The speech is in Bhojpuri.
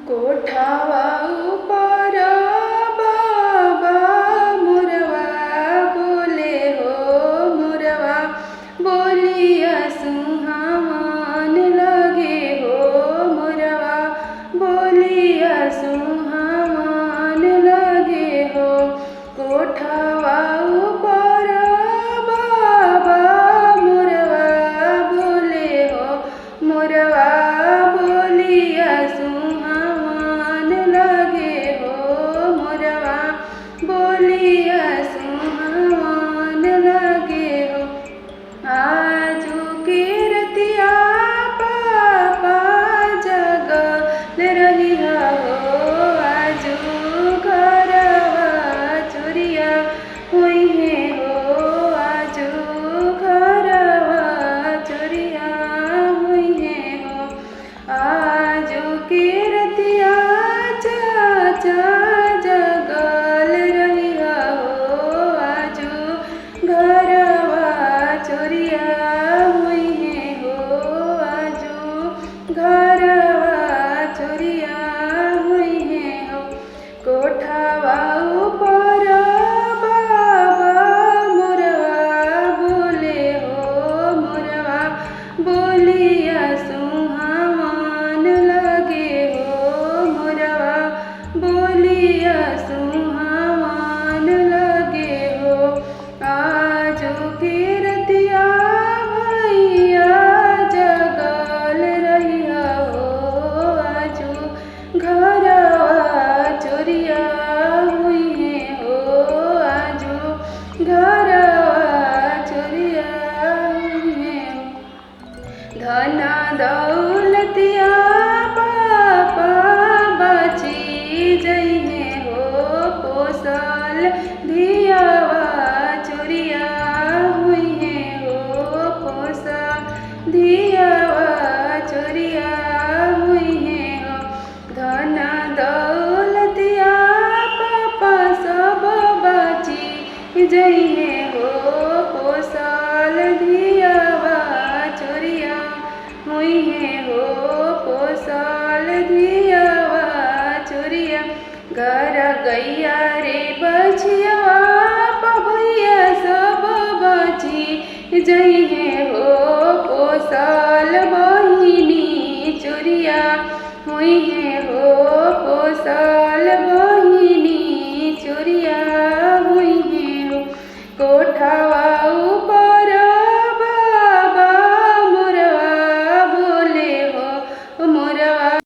कोठावा ऊपर बाबा मुरवा बोले हो मुरवा बोलिया सुहावन लगे हो मुरवा बोलिया सुहावन लगे हो। कोठावा ऊपर बाबा मुरवा बोले हो मुरवा बोलिया सुहावन लगे हो मुरवा बोलिया सुहावन लगे हो। आजू के रतिया पापा जगल रही हो आजू घरवा चोरिया हुई है हो आजू घरवा चोरिया हुई है हो। आजू के रतिया चाचा जगल रही हो आजू घरवा चोरिया हुई है हो आजू घरवा चोरिया हुई है हो। कोठावा ऊपर बाबा मुरवा बोले हो मुरवा बोलिया सुहावन लगे हो मुरवा बोलिया सुहावन लगे हो। आजू के रतिया भैया जगल रही हो आजू घरवा चोरिया हुई है हो आजू घरवा चोरिया हुई है हो। धन दौलतिया पापा बची जई है हो पोसल धियावा चोरिया हुई है हो पोसल धियावा चोरिया हुई है हो। धन दौलतिया पापा सब बची जई है हो पोसल धियावा चोरिया हुई है हो पोसल धियावा चोरिया। घर गैया रे बछिया भैया सब बची जई है हो पोसल बहिनी चोरिया हुई है हो पोसल